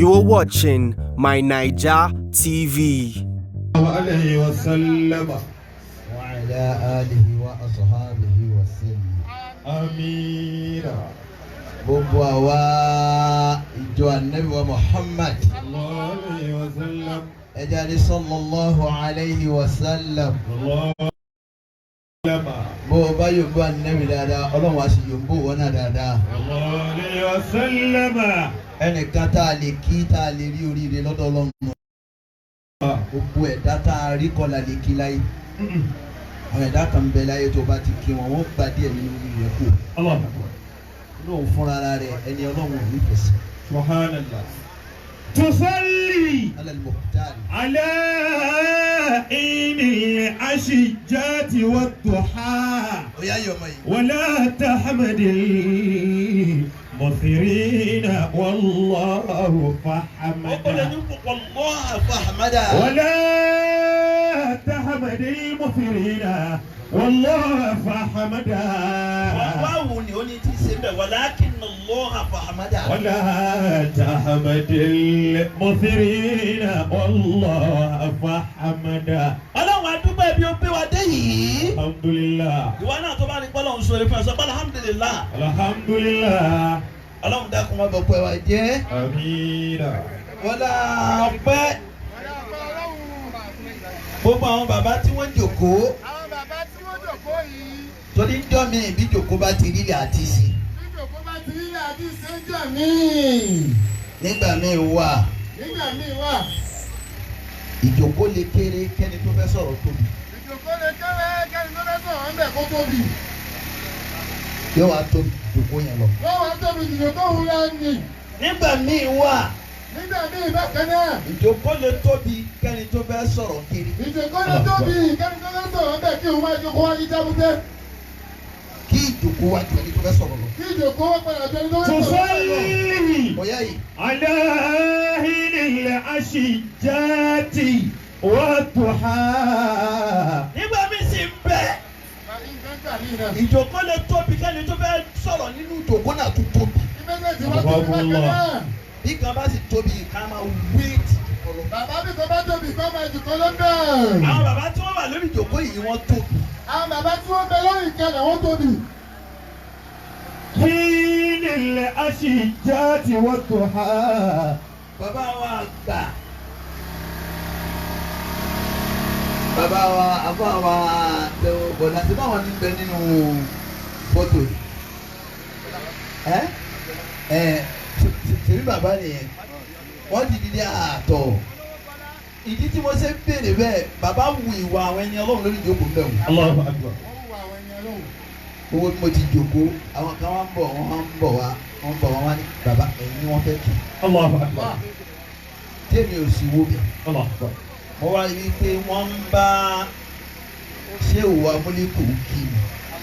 You are watching My Naija TV. عليه وسلم وعلى آله وأصحابه وسلم. آمين. Gbogbo àwa ìjọ Ànábì wa Muhammad. الله عليه وسلم. Ẹ jẹ́ ní sallallahu alayhi wa sallam. الله عليه Bó o bá yòǹbó Ànábì dáadáa, Ọlọ́run á sì yòǹbó wọn náà dáadáa. الله عليه وسلم. Ẹnìkan tá a lè kí tá a lè rí oríire lọ́dọ̀ Ọlọ́run. Gbogbo ẹ̀dá tá a rí kọ́ la lè kí láyé. Àwọn ẹ̀dá kan bẹ láyé tó bá ti kí wọn, wọ́n gba díẹ̀ nínú oríire kù. الله أكبر. Ọlọ́run fúnra rẹ̀ ẹni Ọlọ́run ò ní fèsì. سبحان الله. تصلي على المختار. على عين الأشجات والضحى Oya yọmọ yìí. ولا تحمد المثرين والله فحمد والله فحمدا. ولا تحمد المثرين والله فحمدا Wáwo ni ó ní tí ṣe bẹ̀ walakin Allah fahmada. ولا تحمد المثرين والله فحمدا. Ọlọ́run adúgbò ẹbí ó pé wa dé yìí. الحمد لله. Ìwọ náà tó bá rí pọ́lọ́ ń sọ̀rọ̀ fún ẹ sọ pé alhamdulillah. الحمد لله. Ọlọ́run dákun má bọ̀ pẹ́ wa jẹ́. آمين. Wọ́lá ọpẹ́. Gbogbo àwọn bàbá tí wọ́n jòkó. Àwọn bàbá tí wọ́n jòkó yìí. Torí ń jọ́ mi bí jòkó bá ti rí àti sí. Bí jòkó bá ti rí àti ìṣẹ́jọ́ mi. Nígbà míì wà. Nígbà míì wà. Ìjòkó lè kéré kẹ́ni tó fẹ́ sọ̀rọ̀ tóbi. Ìjòkó lè kéré kẹ́ni tó fẹ́ sọ̀rọ̀ ń bẹ̀ kó tóbi. Yóò wá tóbi jòkó yẹn lọ. Wọ́n wá tóbi ìjòkó òun lọ ní. Nígbà míì wà. Nígbà míì bákan náà. Ìjòkó lè tóbi kẹ́ni tó fẹ́ sọ̀rọ̀ kiri. Ìjòkó lè tóbi kẹ́ni tó fẹ́ sọ̀rọ̀ ń bẹ̀ kí òun máa jókòó wáyé jábútẹ́. Kí ìjòkó wá ju ẹni tó fẹ́ sọ̀rọ̀ lọ. Kí ìjòkó wá padà jẹ́ ẹni tó fẹ́ sọ̀rọ̀ lọ. تصلي Bóyá yìí. على عين الأشجات والضحى. Nígbà míì sì ń bẹ. Ìjòkó lè tóbi kẹ́ni tó fẹ́ sọ̀rọ̀ nínú ìjòkó náà tó tóbi. Ìmẹ́jẹ̀jì wá tóbi bákan náà. Bí kan bá sì tóbi ká máa wéètì ìjòkó lọ. Bàbá mi kan bá tóbi kọ́ máa jùkọ́ lọ́dọ̀. Àwọn bàbá tí wọ́n wà lórí ìjòkó yìí wọ́n tóbi. Àwọn bàbá tí wọ́n bẹ lórí ìkẹlẹ̀ wọ́n tóbi. عين الأشجات والضحى. Bàbá wa gbà. Bàbá wa àbá wa tẹ̀wọ̀ bọ̀dá tí báwọn ní bẹ nínú fọ́tò yìí. Tèmi bàbá nìyẹn. Wọ́n ti di ní àtọ̀. Ìdí tí mo ṣe ń béèrè bẹ́ẹ̀ bàbá wu ìwà àwọn ẹni Ọlọ́run lórí ìjókòó ń bẹ̀ wò. الله أكبر. Wọ́n wù àwọn ẹni Ọlọ́run. Owó tí mo ti jókòó àwọn kan wá ń bọ̀ wọ́n wá ní bàbá ẹ̀yin wọ́n fẹ́ kí. الله أكبر. Tèmi ò sì wo bẹ̀. الله أكبر. Mo wá rí i pé wọ́n ń bá ṣé òwò amúlékò kí ni.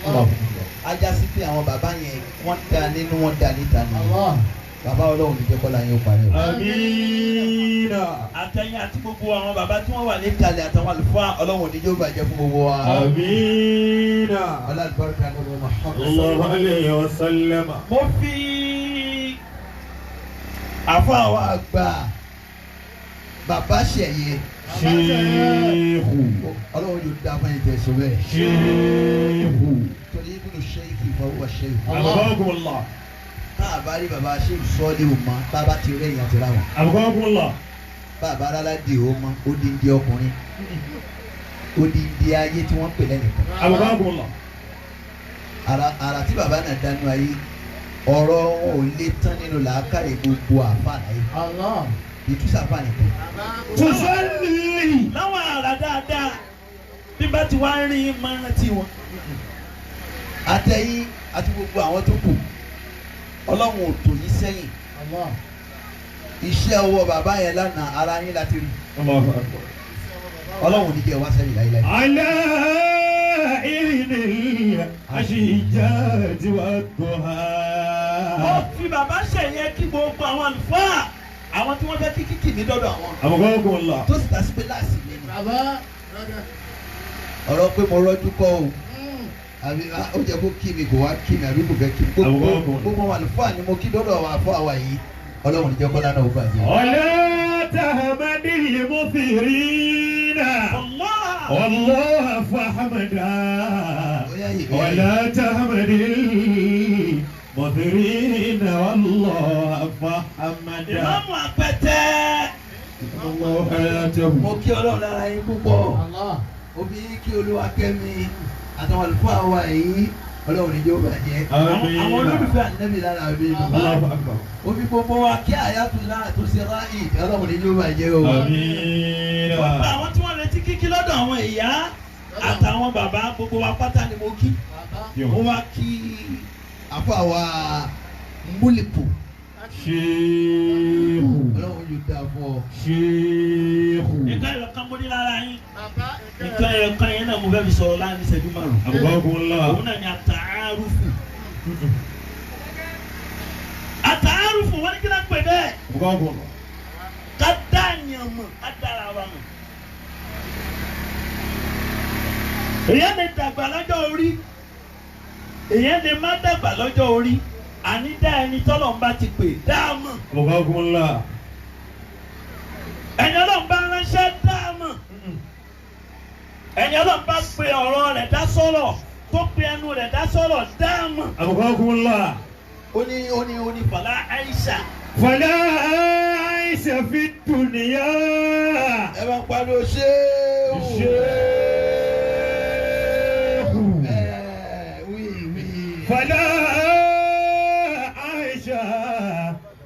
الله أكبر. Ajá sí pé àwọn bàbá yẹn wọ́n dá nínú wọn dá níta ni. Allah. Bàbá Ọlọ́run ní jẹ́ kọ́lá yín ó parí o. آمين. Àtẹ̀yìn àti gbogbo àwọn bàbá tí wọ́n wà ní ìkàlẹ̀ àtàwọn àlùfáà Ọlọ́run ní jẹ́ ó bàjẹ́ fún gbogbo wa. آمين. Ọlọ́dúnbọ̀rọ̀ká ló lọ́wọ́ الله عليه وسلم. Mo fi àfáà wa gbà bàbá ṣẹ̀yẹ. شيخ. Ọlọ́run yóò dá fún ẹ̀jẹ̀ sọ bẹ́ẹ̀. شيخ. Torí ibùdó ṣẹ́yìkì ìfọwọ́ ṣẹ́yìkì. أبقاكم الله. Táà bá rí bàbá ṣe ìsọ́ọ́lé o mọ́ bàbá ti rẹ̀ yàn ti ra wọn. أبقاكم الله. Bàbá rárá di o mọ́ ó di ń di ọkùnrin. Ó di ń di ayé tí wọ́n pè lẹ́nìkan. أبقاكم الله. Àrà tí bàbá náà dánú ayé ọ̀rọ̀ wọn ò lè tán nínú làákàyè gbogbo àfààní ayé. Allah. Ìtúsà àfààní kan. تصلي. Láwọn àrà dáadáa bí bá ti wá rí máa rántí wọn. Àtẹ̀yìn àti gbogbo àwọn tó kù Ọlọ́run ò tò yín sẹ́yìn. Allah. Iṣẹ́ ọwọ́ bàbá yẹn lánàá ara yín láti rí. الله أكبر. Ọlọ́run ò ní jẹ́ wá sẹ́yìn láíláí. على عين الأشجات والضحى. Ó fi bàbá ṣẹ̀yẹ kí gbogbo àwọn àlùfáà àwọn tí wọ́n fẹ́ kí kíkì ní dọ́dọ̀ àwọn. أبقاكم الله. Tó sì tàṣí pé láàsì mi ni. Bàbá. Ọ̀rọ̀ pé mo rọ́jú kọ́ o. Àbí ó jẹ́ kó kí mi kò wá kí mi àbí kò fẹ́ kí mi. Gbogbo àwọn àlùfáà ni mo kí dọ́dọ̀ àwọn àfọ́ àwa yìí. ọlọ́run níjẹ́ kọ́lá náà ó bàjẹ́. ولا تهمد المثيرين والله فحمدا ولا تهمد المثيرين والله فحمدا. ìmáàmù àpẹtẹ. الله حياته. mo kí ọlọ́run lára yín púpọ̀. òbí kí olúwa kẹ́mi àtàwọn àlùfáà wa yìí ọlọ́run níjẹ́ ó bàjẹ́. àwọn olólùfẹ́ ànẹ́bí lára mi nù. òbí gbogbo wa kí àyàtúndà tó ṣe ráàyè ọlọ́run níjẹ́ ó bàjẹ́ o. gbogbo àwọn tí wọ́n retí kíkí lọ́dọ̀ àwọn ìyá àtàwọn bàbá gbogbo wa pátá ni mo kí. mo wá kí àfọ àwa múlìkù. Ṣéèkù. ọlọ́run yóò dáa fún ọ. Ṣéèkù. nǹkan ẹ̀rọ kan mo ní lára yín. nǹkan ẹ̀rọ kan yẹn náà mo fẹ́ fi sọ̀rọ̀ láàrin ìṣẹ́jú márùn-ún. Àbúkọ́kùnlá. òun náà ni àtàárùfù. àtàárùfù wọ́n ní kí náà pè bẹ́ẹ̀. Àbúkọ́kùnlá. ká dá àyàn mọ̀ ká dára wa mọ̀. èyàn lè dàgbà lọ́jọ́ orí èyàn lè má dàgbà lọ́jọ́ orí àní dá ẹni tọ́lọ̀ ń bá ti pè dá a mọ̀. Àbúkọ́kùnlá. ẹni Ọlọ́run bá ránṣẹ́ dá a mọ̀. ẹni Ọlọ́run bá pe ọ̀rọ̀ rẹ̀ dá sọ̀rọ̀ tó pe ẹnu rẹ̀ dá sọ̀rọ̀ dá a mọ̀. Àbúkọ́kùnlá. ó ní fàlà Aisha. Fala Aisha fi dunya. ẹ bá pariwo ṣéwù. Ṣéèkù. wí. Fala Aisha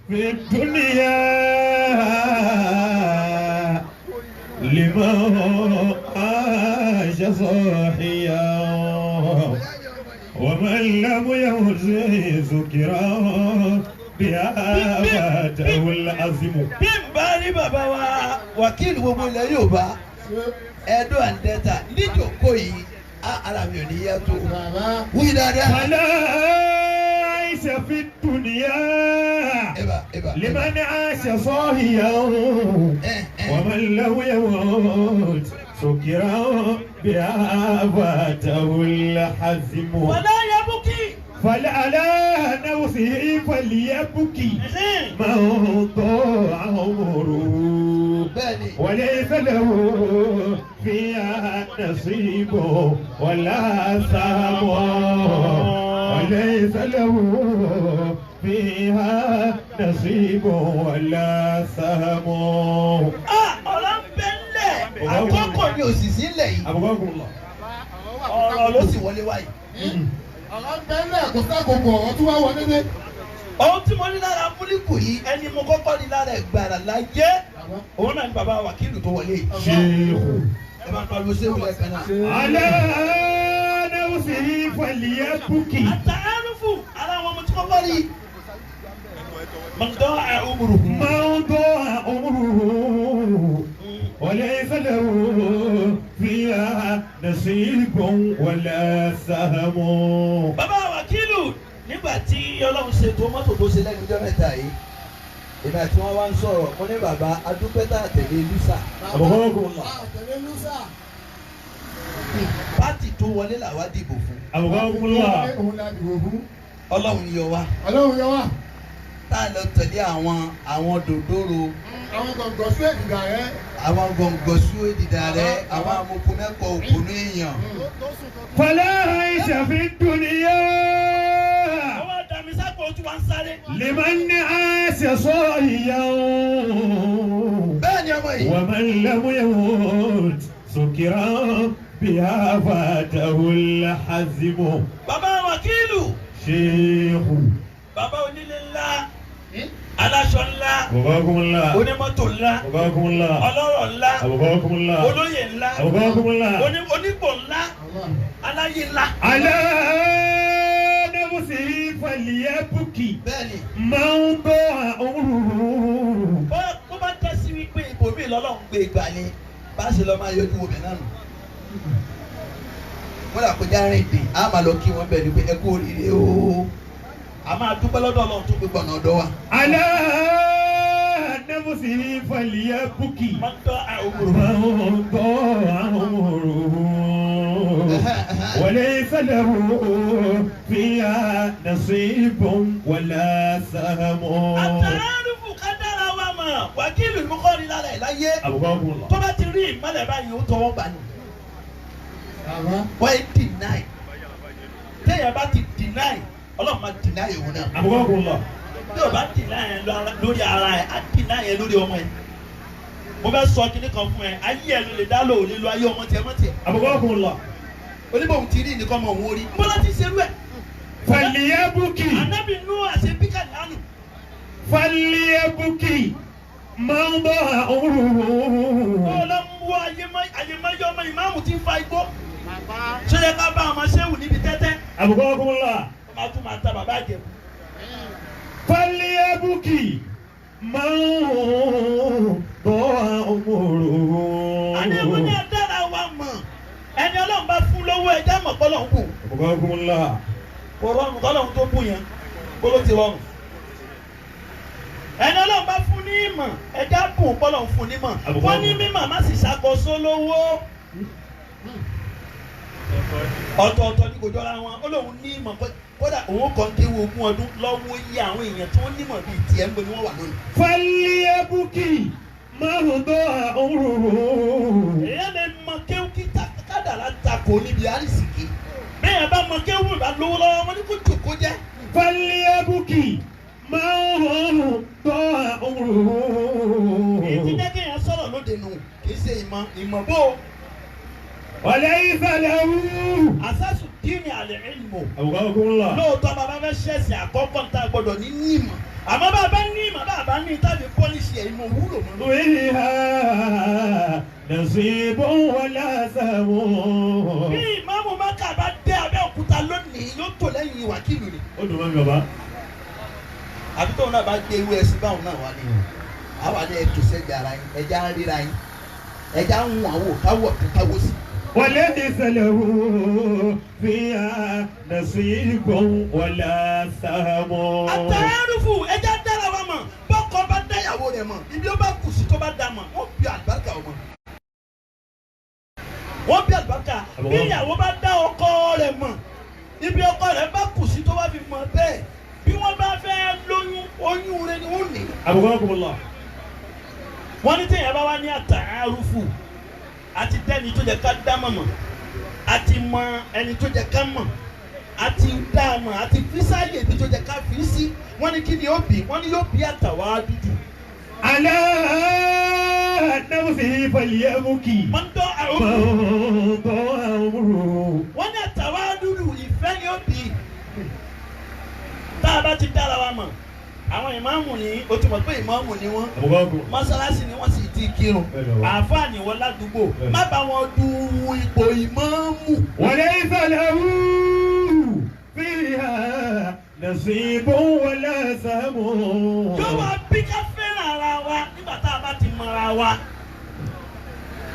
fi dunya. لمن عاش صاحيا ومن لم يهزه سكرا بها فاته العزم. bí n bá rí bàbá wa wákìlì gbogbo ilẹ̀ Yorùbá Ẹdó and Delta níjòkó yìí ara mi ò ní yẹ tó wí dáadáa. فلا عيش في الدنيا لمن عاش صاحيا ومن لم يموت سكرا بها فاته الحزم. ولا يبكي. فعلى نفسه فليبكي من ضاع عمره وليس له فيها نصيب ولا سهم وليس له فيها نصيب ولا سهم. ọ̀rọ̀ ń bẹ ńlẹ̀ àkọ́kọ́ ni òṣìṣẹ́ ńlẹ̀ yìí ọ̀rọ̀ ló sì wọlé wáyé. ọ̀rọ̀ ń bẹ ńlẹ̀ kò sákòókò ọ̀rọ̀ tí wọ́n wọlé dé. ohun tí mo ní lára múlíkù yìí ẹni mo kọ́kọ́ ní lára ẹgbàrá láyé òun náà ni bàbá wákìlì tó wọlé yìí. Ṣéèkù. ẹ máa pariwo sí ìwúlẹ̀ kan náà. على نفسه فليبكي. àtàárùfù ara àwọn ọmọ tí kọ́kọ́ rí mọ̀tọ́ àhùmùrù. من ضاع عمره وليس له فيها نصيب ولا سهم. bàbá wákìlù nígbà tí Ọlọ́run ṣètò mọ́tò tó ṣe lẹ́nu ọjọ́ mẹ́ta yìí èmi àti wọn wá ń sọ̀rọ̀ mo ní bàbá adúpẹ́tà àtẹ̀lé lùsà. Àbúkọ́kùnlá. pátì tó wọlé làwa dìbò fún. Àbúkọ́kùnlá. Ọlọ́run yọ wá. Ọlọ́run yọ wá. tá a lọ tẹ̀lé àwọn dòdòrò. àwọn gọ̀ǹgọ̀ sí èdìdà rẹ. àwọn gọ̀ǹgọ̀ sí èdìdà rẹ àwọn amọ̀kùnmẹ́kọ̀ òkùnú èèyàn. فلا عيش في الدنيا àwọn àdàmì sápò ojú wa ń sáré. لمن عاش صاحيا bẹ́ẹ̀ ni ọmọ yìí. ومن لم يموت سكرا بها فاته الحزم. bàbá wákìlù. Ṣéèkù. bàbá onílé ńlá aláṣọ ńlá Àbúkọ́kùnlá. onímọ́tò ńlá Àbúkọ́kùnlá. ọlọ́rọ̀ ńlá Àbúkọ́kùnlá. olóyè ńlá Àbúkọ́kùnlá. onípò ńlá aláyé ńlá. على نفسه فليبكي bẹ́ẹ̀ni من ضاع عمره. bó bá tẹ́ sí wípé ibòmí lọ́lọ́run gbé ìgbà ni bá ṣe lọ́ máa yọjú obìnrin náà nù. wọ́n dà kọjá rìn dè á máa lọ kí wọ́n bẹ̀ ni pé ẹ kú oríire o. a máa dúpẹ́ lọ́dọ̀ Ọlọ́run tó gbé gbọ̀nà ọ̀dọ́ wa. على نفسه فليبكي máa ń tọ́ àwòrán. من ضاع عمره وليس له فيها نصيب ولا سهم. àtàràrùfù hàn wákìlù ni mo kọ́ ni lára ẹ̀ láyé Abukakumullah. tó bá ti rí ìmọ̀lẹ̀ báyìí ó tọwọ́ gbà ní. Bàbá. wọ́n ń deny téèyàn bá ti deny ọlọ́run máa deny òun náà. Abukakumullah. tí o bá deny ẹ lórí ara ẹ á deny ẹ lórí ọmọ ẹ. mo fẹ́ sọ kinní kan fún ẹ ayé ẹ ló lè dá lò ó lè lo ayé ọmọ tiẹ̀ mọ́ tiẹ̀. Abukakumullah. oníbòhùn ti rí nìkan mọ̀ òun orí bọ́lá ti ṣerú ẹ̀. Falyabuki. Ànábì Nú àṣẹ bíkà lánàá. Falyabuki. Man daa umruhu. ọlọ́mú ayémáyé ọmọ ìmáàmù ti ń fa igbó. ṣé yẹ ká bá ọmọ ṣéwù níbi tẹ́tẹ́. Abukakumullah. ó máa tún máa ta bàbá àjẹmú. Falyabuki. Man daa umruhu. àdéhùn ní adára wa mọ̀ ẹni ọlọ́run bá fún lówó ẹja mọ̀ kọ́lọ̀ ń kù. Abukakumullah. kò rọrùn kọ́lọ̀ ń tó kù yẹn kó ló ti rọrùn. ẹni ọlọ́run bá fún ní ìmọ̀ ẹja bùn kọ́lọ̀ ń fún nímọ̀. wọ́n ní mímọ̀ má sì ṣàkóso lówó. ọ̀tọ̀ọ̀tọ̀ ni kò jọra wọn ó lóun ní ìmọ̀ kódà òun kàn ń kéwò ogún ọdún lọ́wọ́ iye àwọn èèyàn tí wọ́n nímọ̀ bíi tiẹ̀ ń bọ̀ ni wọ́n wà lónìí. Falyabuki. Man daa umruhu. èèyàn lè mọ kéwù kí kádàrá takò níbi àrísìkí. bẹ́ẹ̀ bá mọ kéwù ìbá lówó lọ́wọ́ wọn ní kó jòkó jẹ́. Falyabuki. Man daa umruhu. èyí ti jẹ́ kéèyàn sọ̀rọ̀ lóde nù kì í ṣe ìmọ̀ bó. Walaysa lahu. àṣàṣù díìnì àlẹ́ ìlmọ̀. Abukakumullah. lóòótọ́ bàbá fẹ́ ṣẹ̀ṣẹ̀ àkọ́kọ́ níta gbọ́dọ̀ ní nímọ̀ àmọ́ bàbá ní ìmọ̀ bàbá ní tàbí pọ́líṣì ẹ̀ ìmọ̀ wúlò mọ́. Fiha nasibun wala samun. bí ìmáàmù Mákà bá dé Abẹ́òkúta lónìí yóò tò lẹ́yìn wákìlù ni. Ó dùn mọ́ mi bàbá. àbí tóun náà bá gbé ewé ẹsìn báwọn náà wà ní. àwa ní ẹtù sẹ́jà ara yín ẹja ń ríra yín ẹja ń hun àwò káwọ̀ káwọ́ sí. Walaysa lahu fiha nasibun wala samun. àtàrúfù ẹja dára wa mọ̀ bọ́kọ bá dá ìyàwó rẹ̀ mọ̀ ibi ó bá kù sí tó bá dá mọ̀ wọ́n bí àlùbáríkà ọmọ. wọ́n bí àlùbáríkà bí ìyàwó bá dá ọkọ rẹ̀ mọ̀ ibi ọkọ rẹ̀ bá kù sí tó bá fi mọ̀ bẹ́ẹ̀ bí wọ́n bá fẹ́ lóyún oyún rẹ̀ ni wọ́n ní. Abukakumullah. wọ́n ní téèyàn bá wá ní àtàrúfù àti dẹ́ni tó jẹ́ ká dá mọ̀ àti mọ ẹni tó jẹ́ ká mọ̀ àti dá mọ̀ àti físáyè ibi tó jẹ́ ká fi sí wọ́n ní kí ni ó bì wọ́n ní yóò bí àtàwá dúdú. Ala nafsihi falyabuki. wọ́n dọ́ àwọn Man daa umruhu. wọ́n ní àtàwá dúdú ìfẹ́ ni ó bì tá a bá ti dára wa mọ̀ àwọn ìmáàmù ni o ti mọ̀ pé ìmáàmù ni wọ́n Abukakumullah. mọ́sálásí ni wọ́n sì ti kírun àáfàá ni wọ́n ládùúgbò má bá wọn du ipò ìmáàmù. Walaysa lahu fiha nasibun wala samun. yóò wá bí ká fẹ́ràn ara wa nígbà tá a bá ti mọ ara wa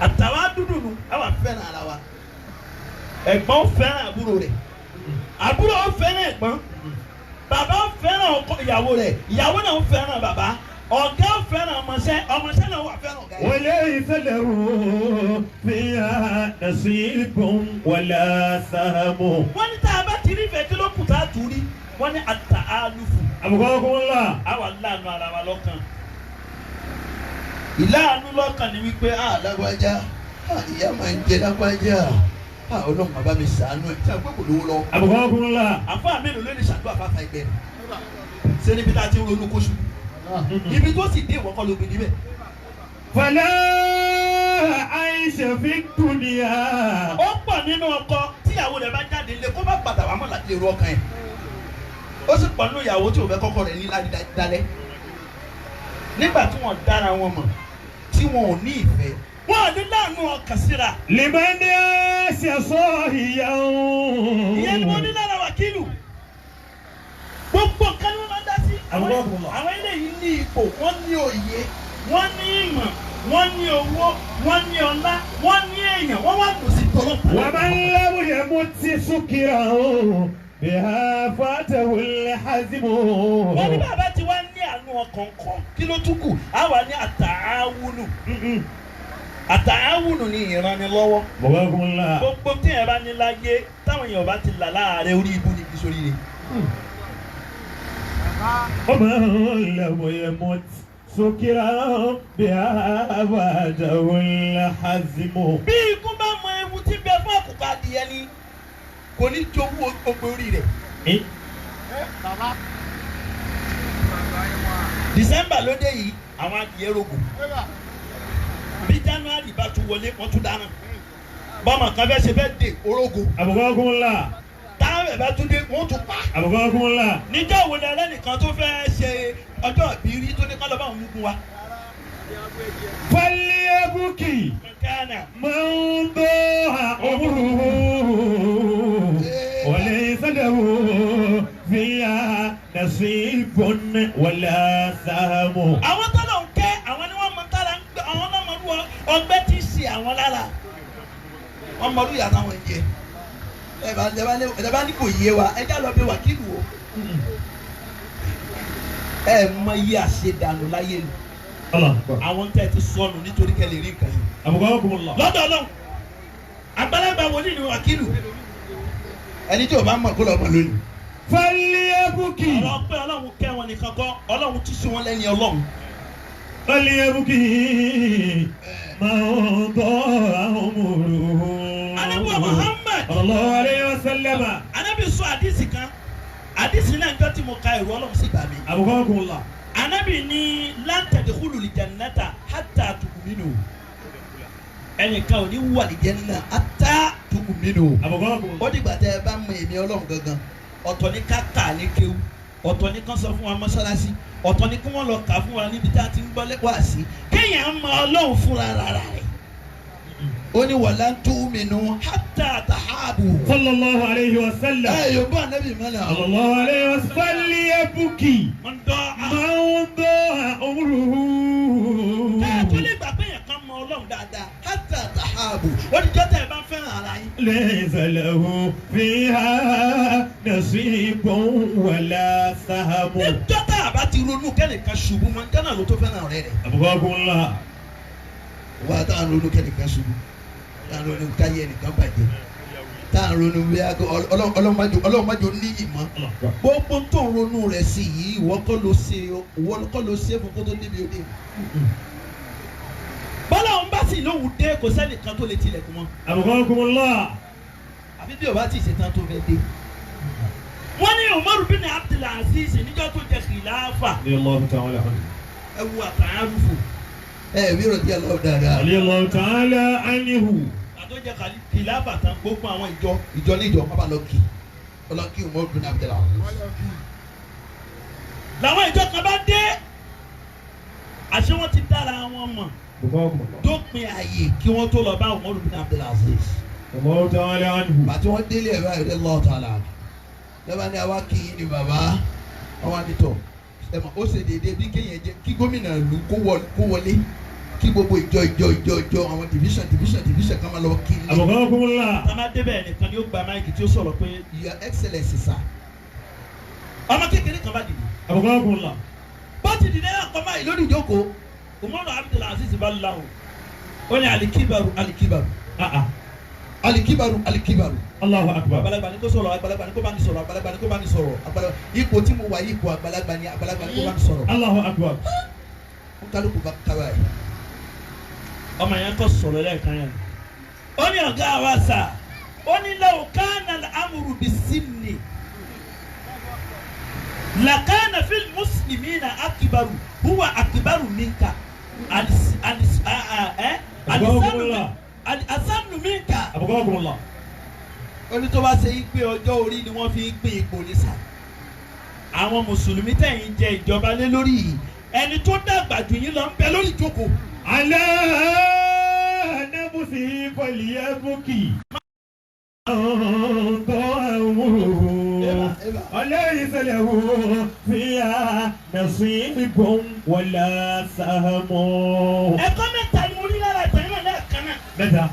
àtàwá dúdú nu a wà fẹ́ràn ara wa ẹ̀gbọ́n fẹ́ràn àbúrò rẹ̀ àbúrò fẹ́ràn ẹ̀gbọ́n bàbá fẹ́ràn ọkọ ìyàwó rẹ̀ ìyàwó náà fẹ́ràn bàbá ọ̀gá fẹ́ràn ọmọọṣẹ́ ọmọọṣẹ́ náà wà fẹ́ràn ọ̀gá yẹn. Walaysa lahu fiha nasibun wala samun. wọ́n ní tá a bá ti rí ìfẹ́ kí ló kù tá a tù rí wọ́n ní àtàlùfù Abukakumullah. àwa láàánú ara wa lọ́kàn ìláàánú lọ́kàn ni wípé lágbájá ìyá máa ń jẹ lágbájá ọlọ́run bàbá mi ṣàánú ẹ̀ tí a gbé kò lówó lọ. Abukakumullah. àfáà mélòó ló lè ṣàdúrà fáfá ẹgbẹ́ rẹ̀ ṣé níbi tá a ti ń ronú kóṣù ibi tó sì dé ìwọ́kọ́ ló gbé níbẹ̀. Fala aisha fi dunya. ó pọ̀ nínú ọkọ tíyàwó rẹ̀ bá jáde lé kó bá padà wà mọ́ láti èrò ọkàn ẹ̀ ó sì pọ̀ nínú ìyàwó tí ò fẹ́ kọ́kọ́ rẹ̀ ní ládálẹ́ nígbà tí wọ́n dára wọn mọ̀ tí wọn ò ní ìfẹ́ wọn ò ní láàánú ọkàn síra. Liman yasiyahu. ìyẹn ni wọ́n ní lára wákìlù gbogbo nǹkan ni wọ́n máa ń dá sí. àwọn eléyìí ní ipò wọ́n ní òye wọ́n ní ìmọ̀ wọ́n ní owó wọ́n ní ọlá wọ́n ní èèyàn wọ́n wá kò sí tọ́lọ́pàá. Wa man lam yamut sukirahu biha fatahu al-hazmu. wọ́n ní bàbá tí wọ́n ní àánú ọkàn kan kí ló tún kù á wà ní àtàáwùnù àtàáwùnù ní ìrànlọ́wọ́. Abukakumullah. gbogbo tí ẹ bá ní láyé táwọn èèyàn bá ti là láàárẹ̀ orí ibú ni kí sórí rẹ̀. Wa man lam yamut سكرا بها فاته الحزم. bí ikú bá mọ ewu tí bẹ fún àkùkọ adìyẹ ni kò ní jowó gbogbo orí rẹ̀. December ló dé yìí àwọn adìyẹ rògbò bí January bá tún wọlé wọ́n tún dáná bọ́mọ kan fẹ́ ṣe fẹ́ dé orógo. Abukakumullah. táwọn ẹ̀ bá tún dé wọ́n tún pa. Abukakumullah. níjọ́ wo ni ẹlẹ́nìkan tó fẹ́ ṣe ọjọ́ ìbírí tó ní kọ́ lọ́ bá òun mú wa. فليبكي kánà. من ضاع عمره وليس له فيها نصيب ولا سهم. àwọn tó lọ ń kẹ́ àwọn ni wọ́n mọ tára ń gbé àwọn náà mọ̀ lúwọ́ ọgbẹ́ tí ń ṣe àwọn lára wọ́n mọ̀ lúyà táwọn ń jẹ ẹ bá ní kò yé wa ẹ já lọ bí wákìlù o ẹ mọ iye àṣedànù láyé lu àwọn tẹ́ ti sọnù nítorí kẹlẹ̀ rí nǹkan yìí. Abukakumullah. lọ́dọ̀ Ọlọ́run àgbàlagbà wòlíì ni wákìlù ẹni tí o bá mọ̀ kó lọ mọ̀ lónìí. فليبكي. ọ̀rọ̀ pé Ọlọ́run kẹ́ wọn nìkan kọ́ Ọlọ́run tún sí wọn lẹ́ni Ọlọ́run. فليبكي من ضاع عمره. Ànábì Muhammad صلى الله عليه وسلم. Ànábì sọ àdìsí kan àdìsí náà ń jọ́ tí mo ka ìrù Ọlọ́run sí bàmí. Abukakumullah. Ànábì ní lan tadkhulul jannata hatta tu'minu ẹnìkan ò ní wà ní Jánnà hatta tu'minu. Abukakumullah. ó dìgbà tẹ́ ẹ bá mọ èmi Ọlọ́run gangan ọ̀tọ̀ ní ká kà ní kéwú ọ̀tọ̀ ní kán sọ fún wa mọ́sálásí ọ̀tọ̀ ní kí wọ́n lọ kà fún wa níbi tá a ti ń gbọ́ lẹ́kọ̀ọ́ àsí kéèyàn mọ Ọlọ́run fúnra rárá rẹ̀ ó ní wala tu'minu hatta tahabu. sallallahu alayhi wa sallam. ẹ yóò bọ́ ànábì mọ́lẹ̀ àwọn. sallallahu alayhi wa sallam. فليبكي wọ́n dọ́ a. من ضاع عمره. ẹ tó lè gbà pé yẹn kan mọ Ọlọ́run dáadáa hatta tahabu ó ní jọ́tà ẹ̀ bá ń fẹ́ràn ara yín. ليس له فيها نصيب ولا سهم. ní jọ́tà àbá ti ronú kẹ́nìkan ṣubú mọ́ jọ́nà ló tó fẹ́ràn ọ̀rẹ́ rẹ̀. أبقاكم الله. wà á tá à ń ronú kẹ́nìkan ṣubú tá à ń ronú káyé ẹnìkan bàjẹ́ tá à ń ronú bí ọlọ́mọdé níyì mọ́ gbogbo tó ń ronú rẹ̀ sí yìí ìwọ kọ́ ló ṣe fún kó tó débi òde. bọ́lá òun bá sì lóhùn dé kò sẹ́nìkan tó lè tilẹ̀kùn mọ́. أبقاكم الله. àbí bí o bá ti ṣetán tó fẹ́ dé. wọ́n ní Umar bin Abdul Aziz níjọ́ tó jẹ kìláfà. رضي الله تعالى عنه. ẹ wo àtàrúfò. ẹ bí rọ̀dí aláwọ̀ dáadáa. رضي الله تعالى عنه. àtọ́jẹ kìláfà tán gbogbo àwọn ìjọ níjọ pápá lọ́kì ọlọ́kì Umar bin Abdul Aziz. làwọn ìjọ kan bá dé àṣé wọ́n ti dára wọn mọ̀ أبقاكم الله. dópin ààyè kí wọ́n tó lọ bá Umar bin Abdul Aziz. الله تعالى عنه. bàtí wọ́n délé ẹ̀ báyìí Allah ta'ala lẹ́bàá ní àwa kì í ní bàbá àwọn àdìtọ̀ ẹ̀mọ̀ ó ṣe déédéé bí kéèyàn jẹ́ kí gómìnà ìlú kó wọlé kí gbogbo ìjọ àwọn division kan máa lọ kí ilé. أبقاكم الله. tàmá débẹ̀ nìkan ni ó gba máìkì tí ó sọ̀rọ̀ pé Your Excellency sir. ọmọ kékeré kan bá dìde. أبقاكم الله. bó ti dìde náà kọ́ máa lórí ìjókòó Umar Abdul Aziz bá láwù ó ní alikibaru الله أكبر. àgbàlagbà ni kó sọ̀rọ̀ àgbàlagbà ni kó bá ní sọ̀rọ̀ àgbàlagbà ni kó bá ní sọ̀rọ̀ ipò tí mo wà yìí ipò àgbàlagbà ni kó bá ní sọ̀rọ̀. الله أكبر. ó kálukú bá kára yìí. ọmọ yẹn kọ́ sọ̀rọ̀ lẹ́ẹ̀kan yẹn. ó ní ọ̀gá wa sà ó ní law kana al-amru bis-sinni lakana fil muslimina akibaru huwa akibaru minka asanu minka. أبقاكم الله. ó ní tó bá ṣe yí pé ọjọ́ orí ni wọ́n fi ń pín ipò ní sà. àwọn mùsùlùmí tẹ̀yìn jẹ ìjọba lé lórí yìí ẹni tó dàgbà jù yín lọ ń bẹ lórí ìjókòó. على نفسه فليبكي من ضاع عمره وليس له فيها نصيب ولا سهم. ẹ̀kọ́ mẹ́ta ni mo rí lára ìtàn náà lẹ́ẹ̀kan náà. متى؟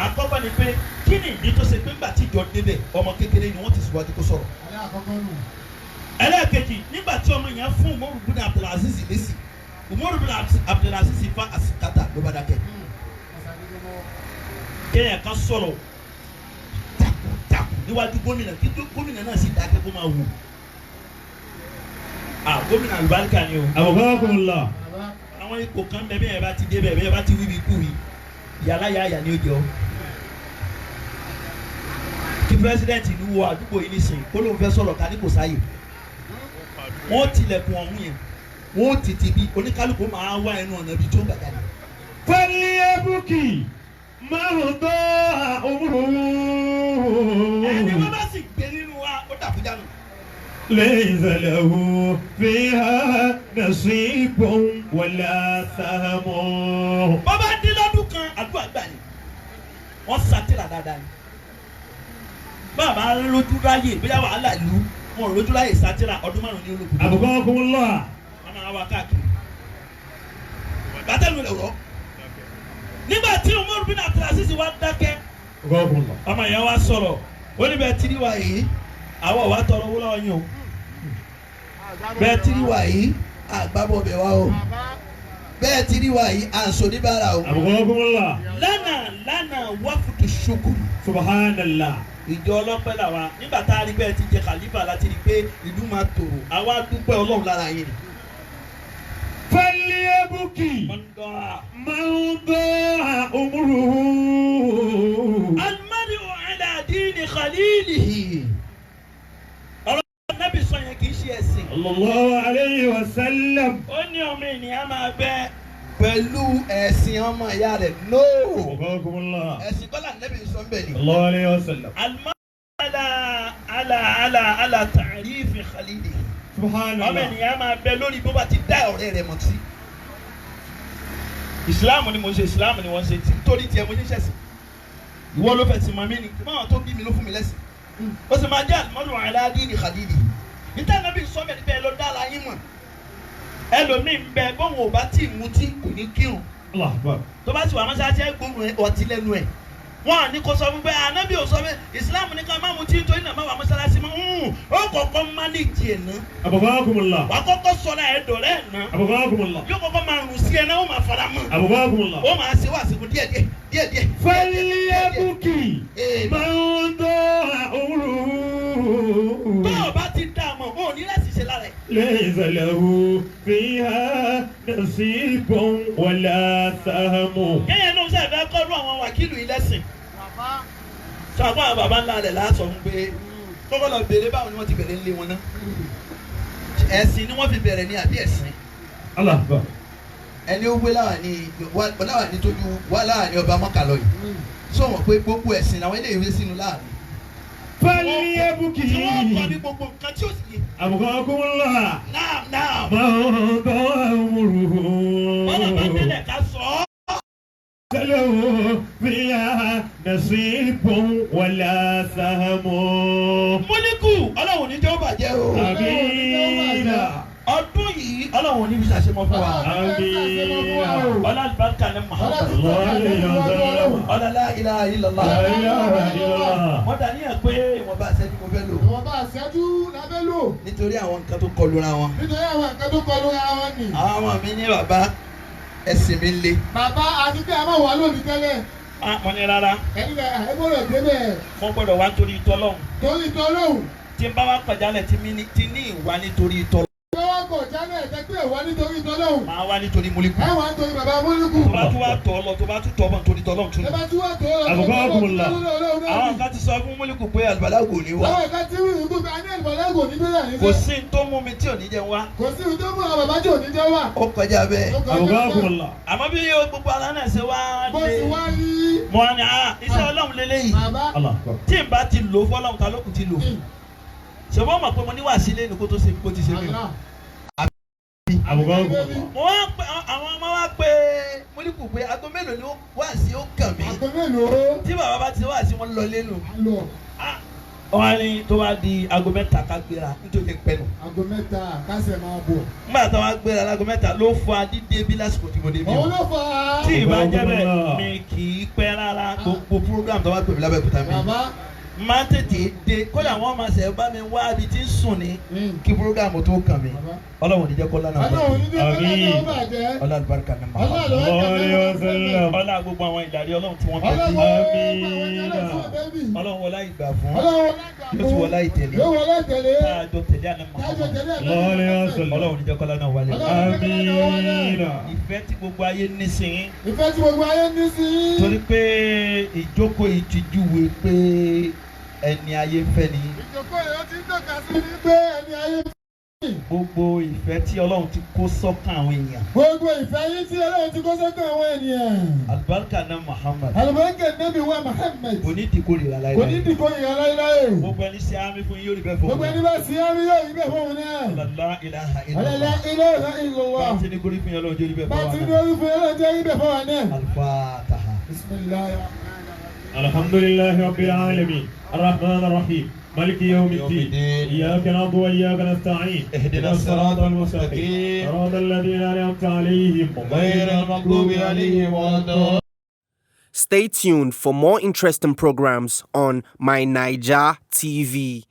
àkọ́kọ́ ni pé kí ni ìdí tó ṣe pé ńgbà tí ìjọ débẹ̀ ọmọ kékeré ni wọ́n ti síwájú kó sọ̀rọ̀. ẹlẹ́ẹ̀kejì nígbà tí ọmọ yẹn fún Umar bin Abdul Aziz lésì Umar bin Abdul Aziz fa àsìkátà ló bá dákẹ́. kéèyàn kan sọ̀rọ̀ takùtakù níwájú gómìnà kí gómìnà náà sì dákẹ́ kó máa wò. gómìnà àlùbáríkà ni o. Abukakumullah. àwọn ipò kan bẹ́ẹ̀ bẹ́ẹ̀ bá ti dé bẹ́ẹ̀ bẹ́ẹ̀ bá ti wí bí kú yìí yàrá yàyà ni ó jọ. kí pírẹsidẹ́ǹtì ìlú wọ àdúgbò yìí nísìnyí kó lóun fẹ́ sọ̀rọ̀ ká ní kò sáyè. wọ́n tilẹ̀kùn ọ̀hún yẹn wọ́n tètè bí oníkálukú máa wá ẹnu ọ̀nà ibi tó ń gbàgbà ni. Falyabuki mahdo umruhu. ẹni wọ́n bá sì gbé nínú wa ó dàbújá nù. Laysa lahu fiha nasibun wala sahamun. bàbá dín lọ́dún kan àdúrà gbà ni wọ́n sátìrà dáadáa ni. bàbá lójú ráyè bóyá wàhálà ìlú wọn ò lójú ráyè sátìrà ọdún márùn ní olókùn. Abukakumullah. wọ́n máa wá káàkiri. bàtẹ́lu rẹ̀ rọ̀. nígbà tí Umar bin Abdulaziz wá dákẹ́ Abukakumullah. ọmọ ìyá wa sọ̀rọ̀ ó ní bẹ́ẹ̀ tiri wa yìí àwọn ò wá tọrọ owó lọ́wọ́ yín o bẹ́ẹ̀ tiri wa yìí àgbàbọ̀ bẹ̀ wá o bẹ́ẹ̀ tiri wa yìí à ń sọ níbàárà o. Abukakumullah. lánàá wáfùtù ṣokùn. Subhanallah. ìjọ ọlọ́pẹ́ là wa nígbà tá a rí bẹ́ẹ̀ ti jẹ kàlífà láti rí pé ìlú máa tòrò àwa dúpẹ́ Ọlọ́run lára yín ni. Falyabuki mahdo umruhu. alimari ala dini khalilihi. ọ̀rọ̀ Nábì sọ yẹn kì í ṣe ẹ̀sìn. Sallallahu alayhi wa sallam. ó ní ọmọ ènìyàn máa bẹ pẹ̀lú ẹ̀sìn ọmọ ìyá rẹ̀ nóò. Abukakumullah. ẹ̀sìn kọ́lá Nábì sọ ń bẹ̀ ni. Sallallahu alayhi wa sallam. alimari ala ta'rifi khalilihi. ọmọ Subhanallah. ènìyàn máa bẹ lórí bó bá ti dá ọ̀rẹ́ rẹ̀ mọ̀ sí. ìsìláàmù ni mo ṣe ìsìláàmù ni wọ́n ṣe tí torí tiẹ̀ mo ní ṣẹ̀sìn. ìwọ ló fẹ́ ti mọ mí ni kí máa tó bí mi ló fún mi lẹ́sìn. ó sì máa jẹ́ àlùmọ́lù àìláàdí ní khalili. níta náà bí sọ́mẹ̀ níbẹ̀ ló dára yín mọ̀. ẹlòmíín bẹ bóun ò bá tí ì mutí kò ní kírun. Allah akbar. tó bá sì wà mọ́ṣáláṣí gbóhùn ọtí lẹ́nu ẹ̀. wọ́n á ní kó sọ fún pé ànábì ò sọ pé ìsìláàmù ní ká má mutí torí náà má wà mọ́ṣáláṣí mọ́. ó kọ́kọ́ mánéjì ẹ̀ náà. Abukakumullah. wà á kọ́kọ́ sọ̀rọ̀ ẹ̀ dọ̀rẹ́ ẹ̀ náà. Abukakumullah. yóò kọ́kọ́ máa rùn sí ẹ náà ó máa fara mọ́. Abukakumullah. ó máa ṣe wá àsìkò díẹ̀díẹ̀. Falyabuki Ee. mahdo umruhu. tó o bá ti dá a mọ̀ o ní láti ṣe lára ẹ̀. Laysa lahu fiha nasibun wala sahamun. kẹ́yìn náà ṣe ìfẹ́ kọ́ lú àwọn wákìlù yìí lẹ́sìn. sọ àpò àwọn baba ńlá rẹ̀ láàṣọ ń pé kọ́kọ́ lọ bèrè báwo ni wọ́n ti bẹ̀rẹ̀ ńlé wọn náà. ẹ̀sìn ni wọ́n fi bẹ̀rẹ̀ ní àbí ẹ̀sìn. Allah akbar. ẹni ó wé láwàní tójú wá láàrin ọba mọ́kàlọ́ yìí sọ wọn pé gbogbo ẹ̀sìn làwọn eléyìí wé sínú láàrin. Falyabuki tí wọ́n kọ́ ní gbogbo nǹkan tí ó sì yé. Abukakumullah. náà mahdo umruhu. bọ́lá bá délẹ̀ ká sọ ọ́. له فيها نصيب ولا سهم. múlíkù ọlọ́run ní jẹ́ ó bàjẹ́ o. آمين. ọdún yìí ọlọ́run ní bí ṣàṣemọ́ fún wa. آمين. ọlá àlùbáríkà ní Muhammad. الله عليه وسلم. ọlá la ilaha illallah. لا إله إلا الله. wọ́n dà níyàn pé wọ́n bá ṣẹ́jú mo fẹ́ lò. Ìwọ̀n bá ṣẹ́jú lábẹ́ lò. nítorí àwọn nǹkan tó kọlu ra wọn. Nítorí àwọn nǹkan tó kọlu ara wọn nì. àwọn ọmọ mi ní bàbá ẹ̀sìn mi le. Bàbá àti pé a máa wà lónìí tẹ́lẹ̀. wọ́n ní rárá Ẹni rẹ̀ àìgbọ́dọ̀ débẹ̀. wọ́n gbọ́dọ̀ wá nítorí tọ́lọ́hún. Torí tọ́lọ́hùn. tí n bá wá pàjálẹ̀ tí ní ìwà nítorí tọ́lọ́hún. Pé wọ́n kò jálẹ̀ ẹ̀jẹ̀ pé ìwọ nítorí tọ́lọ́hùn. máa wá nítorí múlíkù. Ẹ wà nítorí bàbá Mólúkù. tó bá tún wá tọ̀ ọ́ lọ tó bá tún tọ̀ ọ́ bọ̀ nítorí tọ́lọ́hún tún. Ẹ bá tún wà tó lọ. Abukakumullah. àwọn kan ti sọ fún múlíkù pé àlùbálà kò ní wá. Àwọn kan tí wọ́n kú bá ní ìbọ̀lẹ́gò ní bẹ́ẹ̀ ní. kò sí tó mú mi tí ò ní jẹ́ wá. Kò sí ìdó mú àwọn bàbá tí ò ní jẹ́ wà. ó kọjá bẹ́ẹ̀. Abukakumullah. àmọ́ bí gbogbo ara náà ṣe wá Bó ti wá rí. mo ní iṣẹ́ ọlọ́run lélẹ́yìí. Bàbá. Allah akbar. tí n bá ti lò ó fọlọ́run ta ló kù ti lò. ṣé wọ́n mọ̀ pé mo ní wàásí lẹ́nu kó tó ṣe bó ti ṣe mí. Abukakumullah. mo wá pé àwọn ọmọ wa pé múlíkù pé aago mélòó ni ó wá sí ó kàn mí. Àgọ́ mélòó? tí bàbá bá ti wá sí wọn lọ lẹ́nu. Àlọ́. wọ́n ní tó bá di aago mẹ́ta ká gbéra nítorí pẹ́nu. Àgọ́ mẹ́ta kásẹ̀ máa bọ̀. nígbà tí wọ́n gbéra láago mẹ́ta ló fọ adídé bí lásìkò tí mo dé bí Òun o. ló fà á. tí ìbá jẹ́ bẹ́ẹ̀ mi kì í pẹ́ rárá gbogbo program tó wá pè mí lábẹ́òkúta mi. Bàbá. máa tètè dé kódà wọ́n máa ṣe bá mi wá ibi tí ń sùn ní kí programu tó kàn mí ọlọ́run níjẹ́ kọ́ lánàá ọlá àlùbáríkà ní ma ọlá gbogbo àwọn ìdarí ọlọ́run tí wọ́n fẹ́ bí ọlọ́run wọlá ìgbà fún yóò tún wọlá ìtẹ̀lé káàjọ tẹ̀lé àná ma ọlọ́run níjẹ́ kọ́ lánàá wálé ìfẹ́ tí gbogbo ayé ní sí yín torí pé ìjókòó ìtìjú wé pé ẹni ayé ń fẹ́ ni. ìjókòó yìí ó ti ń tọ́ka sí ní pé ẹni ayé ń fẹ́ ni. Gbogbo ìfẹ́ tí Ọlọ́run ti kó sọ́kàn àwọn èèyàn. Gbogbo ìfẹ́ yìí tí Ọlọ́run ti kó sọ́kàn àwọn ènìyàn. Àlùbáríkà náà Muhammad. Àlùbáríkà Nábì wa Muhammad. Kò ní dìkórìíra láéláé. Kò ní dìkórìíra láéláé. Gbogbo ẹni ṣe àmì fún yín yóò rí bẹ́ẹ̀ fún wọn. Gbogbo ẹni bá ṣe àmì yóò rí bẹ́ẹ̀ fún wọn náà. La ilaha illallah. La ilaha illallah. Bá a ti ní kórí fún yín Ọlọ́run yóò rí bẹ́ẹ̀ fún Bá wa a ti ní náà. kórí fún yín Ọlọ́run yóò rí bẹ́ẹ̀ fún wa náà. Al-Fatiha. Bismillah. الحمد لله رب العالمين الرحمن الرحيم مالك يوم الدين إياك نعبد وإياك نستعين اهدنا الصراط المستقيم صراط الذين أنعمت عليهم غير المغضوب عليهم ولا الضالين. Stay tuned for more interesting programs on My Naija TV.